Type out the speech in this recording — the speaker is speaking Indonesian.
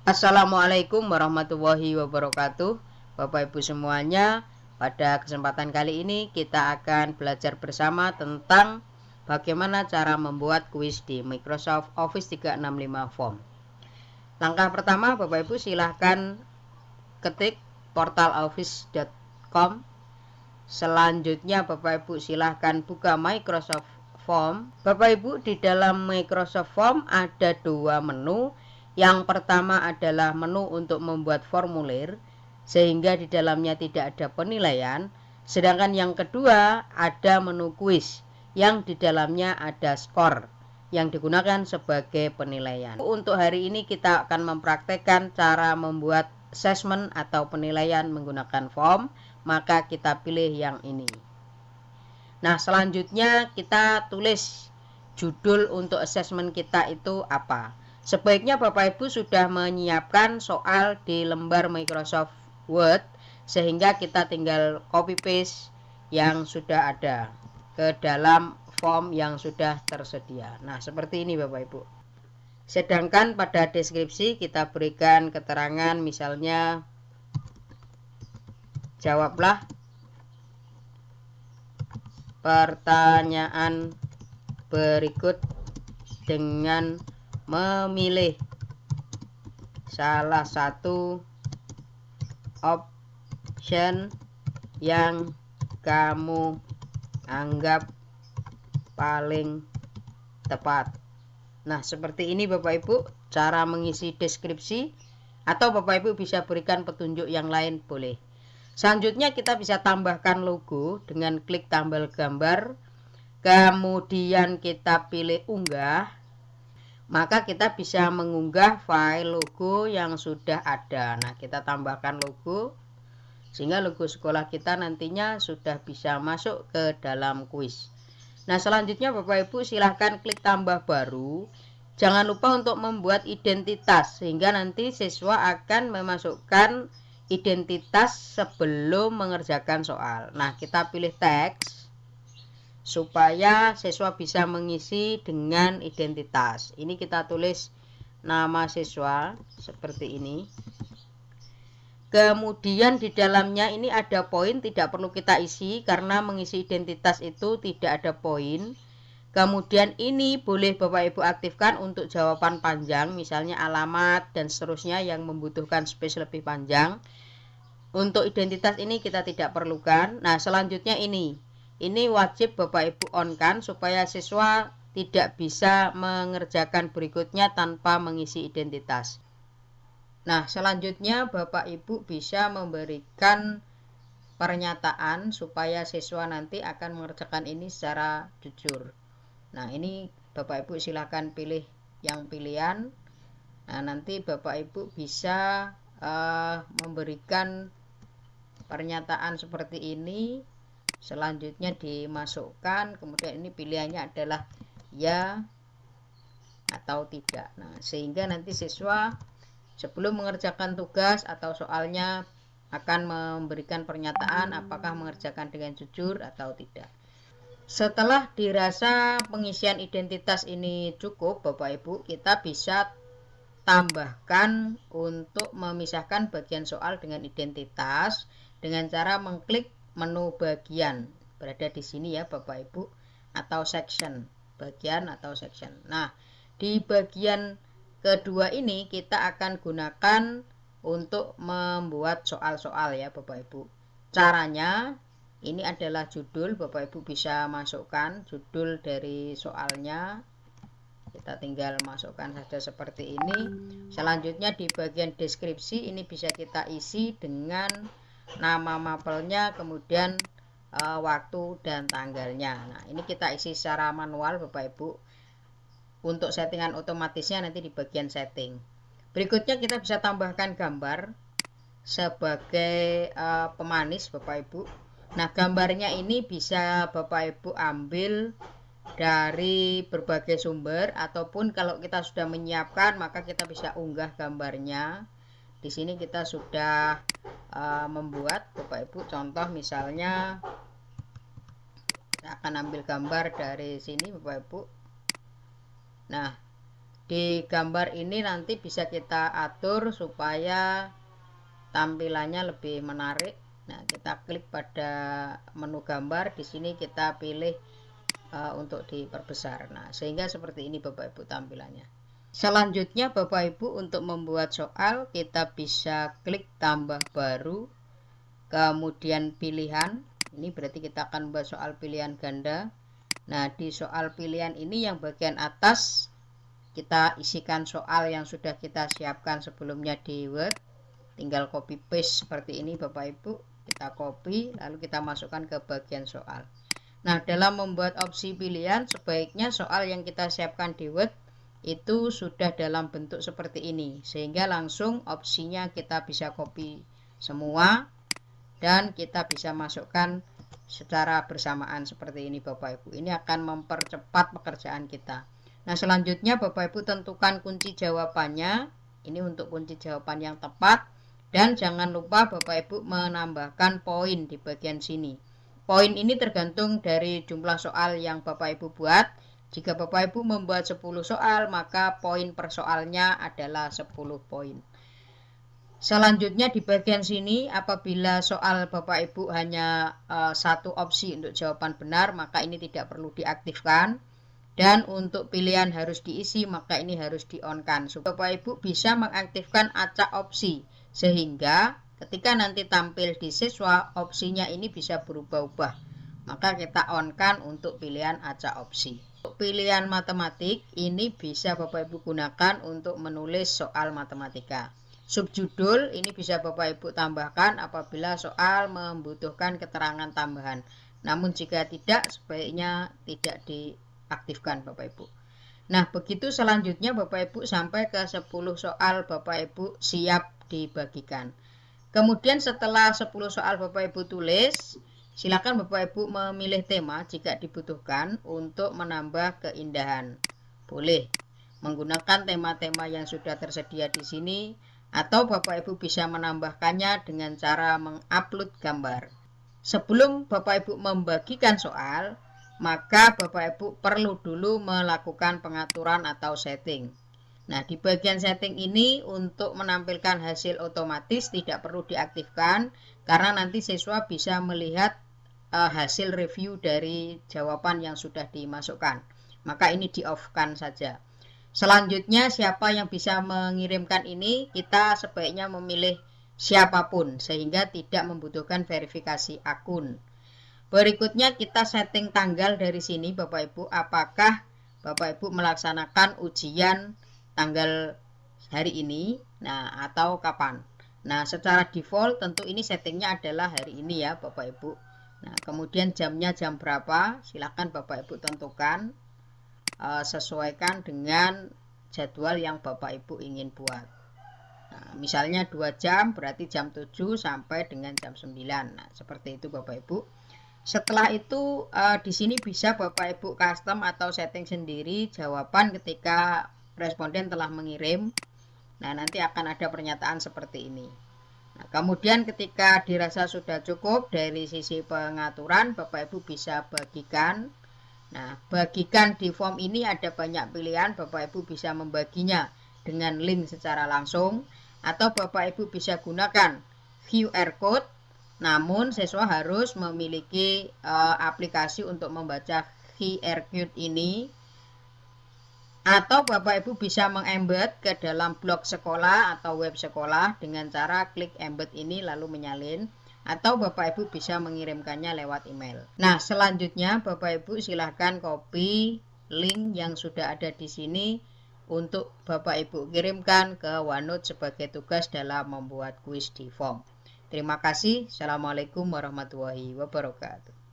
Assalamualaikum warahmatullahi wabarakatuh. Bapak Ibu semuanya, pada kesempatan kali ini kita akan belajar bersama tentang bagaimana cara membuat kuis di Microsoft Office 365 Form. Langkah pertama, Bapak Ibu silahkan ketik portaloffice.com. Selanjutnya Bapak Ibu silahkan buka Microsoft Form. Bapak Ibu, di dalam Microsoft Form ada dua menu. Yang pertama adalah menu untuk membuat formulir, sehingga di dalamnya tidak ada penilaian. Sedangkan yang kedua ada menu kuis, yang di dalamnya ada skor, yang digunakan sebagai penilaian. Untuk hari ini kita akan mempraktekkan cara membuat assessment atau penilaian menggunakan form, maka kita pilih yang ini. Nah, selanjutnya kita tulis judul untuk assessment kita itu apa. Sebaiknya Bapak Ibu sudah menyiapkan soal di lembar Microsoft Word, sehingga kita tinggal copy paste yang sudah ada ke dalam form yang sudah tersedia. Nah, seperti ini Bapak Ibu. Sedangkan pada deskripsi kita berikan keterangan, misalnya jawablah pertanyaan berikut dengan memilih salah satu option yang kamu anggap paling tepat. Nah, seperti ini Bapak Ibu cara mengisi deskripsi, atau Bapak Ibu bisa berikan petunjuk yang lain boleh. Selanjutnya kita bisa tambahkan logo dengan klik tambah gambar, kemudian kita pilih unggah. Maka kita bisa mengunggah file logo yang sudah ada. Nah, kita tambahkan logo sehingga logo sekolah kita nantinya sudah bisa masuk ke dalam kuis. Nah, selanjutnya Bapak Ibu silahkan klik tambah baru. Jangan lupa untuk membuat identitas, sehingga nanti siswa akan memasukkan identitas sebelum mengerjakan soal. Nah, kita pilih teks supaya siswa bisa mengisi dengan identitas. Ini kita tulis nama siswa seperti ini. Kemudian di dalamnya ini ada poin, tidak perlu kita isi karena mengisi identitas itu tidak ada poin. Kemudian ini boleh Bapak Ibu aktifkan untuk jawaban panjang, misalnya alamat dan seterusnya yang membutuhkan space lebih panjang. Untuk identitas ini kita tidak perlukan. Nah, selanjutnya ini wajib Bapak Ibu on kan supaya siswa tidak bisa mengerjakan berikutnya tanpa mengisi identitas. Nah, selanjutnya Bapak Ibu bisa memberikan pernyataan supaya siswa nanti akan mengerjakan ini secara jujur. Nah, ini Bapak Ibu silahkan pilih yang pilihan. Nah, nanti Bapak Ibu bisa memberikan pernyataan seperti ini. Selanjutnya dimasukkan, kemudian ini pilihannya adalah ya atau tidak. Nah, sehingga nanti siswa sebelum mengerjakan tugas atau soalnya akan memberikan pernyataan apakah mengerjakan dengan jujur atau tidak. Setelah dirasa pengisian identitas ini cukup Bapak Ibu, kita bisa tambahkan untuk memisahkan bagian soal dengan identitas dengan cara mengklik menu bagian, berada di sini ya Bapak Ibu, atau section, bagian atau section. Nah, di bagian kedua ini kita akan gunakan untuk membuat soal-soal ya Bapak Ibu. Caranya ini adalah judul, Bapak Ibu bisa masukkan judul dari soalnya. Kita tinggal masukkan saja seperti ini. Selanjutnya di bagian deskripsi ini bisa kita isi dengan nama mapelnya, kemudian waktu dan tanggalnya. Nah, ini kita isi secara manual Bapak Ibu. Untuk settingan otomatisnya nanti di bagian setting. Berikutnya kita bisa tambahkan gambar sebagai pemanis Bapak Ibu. Nah, gambarnya ini bisa Bapak Ibu ambil dari berbagai sumber, ataupun kalau kita sudah menyiapkan maka kita bisa unggah gambarnya. Di sini kita sudah membuat Bapak Ibu, contoh misalnya saya akan ambil gambar dari sini Bapak Ibu. Nah, Di gambar ini nanti bisa kita atur supaya tampilannya lebih menarik. Nah, kita klik pada menu gambar, di sini kita pilih untuk diperbesar. Nah, sehingga seperti ini Bapak Ibu tampilannya. Selanjutnya Bapak Ibu, untuk membuat soal kita bisa klik tambah baru, kemudian pilihan. Ini berarti kita akan membuat soal pilihan ganda. Nah, di soal pilihan ini yang bagian atas kita isikan soal yang sudah kita siapkan sebelumnya di Word. Tinggal copy paste seperti ini Bapak Ibu. Kita copy lalu kita masukkan ke bagian soal. Nah, dalam membuat opsi pilihan sebaiknya soal yang kita siapkan di Word itu sudah dalam bentuk seperti ini, sehingga langsung opsinya kita bisa copy semua dan kita bisa masukkan secara bersamaan seperti ini Bapak Ibu. Ini akan mempercepat pekerjaan kita. Nah, selanjutnya Bapak Ibu tentukan kunci jawabannya. Ini untuk kunci jawaban yang tepat. Dan jangan lupa Bapak Ibu menambahkan poin di bagian sini. Poin ini tergantung dari jumlah soal yang Bapak Ibu buat. Jika Bapak Ibu membuat 10 soal, maka poin per soalnya adalah 10 poin. Selanjutnya di bagian sini, apabila soal Bapak Ibu hanya satu opsi untuk jawaban benar, maka ini tidak perlu diaktifkan. Dan untuk pilihan harus diisi, maka ini harus di-on-kan. Supaya Bapak Ibu bisa mengaktifkan acak opsi, sehingga ketika nanti tampil di siswa, opsinya ini bisa berubah-ubah. Maka kita on-kan untuk pilihan acak opsi. Untuk pilihan matematik, ini bisa Bapak Ibu gunakan untuk menulis soal matematika. Subjudul ini bisa Bapak Ibu tambahkan apabila soal membutuhkan keterangan tambahan. Namun jika tidak, sebaiknya tidak diaktifkan Bapak Ibu. Nah, begitu selanjutnya Bapak Ibu sampai ke 10 soal Bapak Ibu siap dibagikan. Kemudian setelah 10 soal Bapak Ibu tulis, silakan Bapak Ibu memilih tema jika dibutuhkan untuk menambah keindahan. Boleh menggunakan tema-tema yang sudah tersedia di sini, atau Bapak Ibu bisa menambahkannya dengan cara mengupload gambar. Sebelum Bapak Ibu membagikan soal, maka Bapak Ibu perlu dulu melakukan pengaturan atau setting. Nah, di bagian setting ini untuk menampilkan hasil otomatis tidak perlu diaktifkan, karena nanti siswa bisa melihat hasil review dari jawaban yang sudah dimasukkan. Maka ini di-off-kan saja. Selanjutnya, siapa yang bisa mengirimkan ini, kita sebaiknya memilih siapapun sehingga tidak membutuhkan verifikasi akun. Berikutnya kita setting tanggal dari sini Bapak Ibu, apakah Bapak Ibu melaksanakan ujian tanggal hari ini, nah atau kapan. Nah, secara default tentu ini settingnya adalah hari ini ya Bapak Ibu. Nah, kemudian jamnya jam berapa, silakan Bapak Ibu tentukan. Sesuaikan dengan jadwal yang Bapak Ibu ingin buat. Nah, misalnya 2 jam berarti jam 7 sampai dengan jam 9. Nah, seperti itu Bapak Ibu. Setelah itu di sini bisa Bapak Ibu custom atau setting sendiri jawaban ketika responden telah mengirim. Nah, nanti akan ada pernyataan seperti ini. Nah, kemudian ketika dirasa sudah cukup dari sisi pengaturan, Bapak Ibu bisa bagikan. Nah, bagikan di form ini ada banyak pilihan. Bapak Ibu bisa membaginya dengan link secara langsung, atau Bapak Ibu bisa gunakan QR code. Namun siswa harus memiliki aplikasi untuk membaca QR code ini, atau Bapak Ibu bisa mengembed ke dalam blog sekolah atau web sekolah dengan cara klik embed ini lalu menyalin. Atau Bapak Ibu bisa mengirimkannya lewat email. Nah, selanjutnya Bapak Ibu silahkan copy link yang sudah ada di sini untuk Bapak Ibu kirimkan ke OneNote sebagai tugas dalam membuat kuis di form. Terima kasih. Assalamualaikum warahmatullahi wabarakatuh.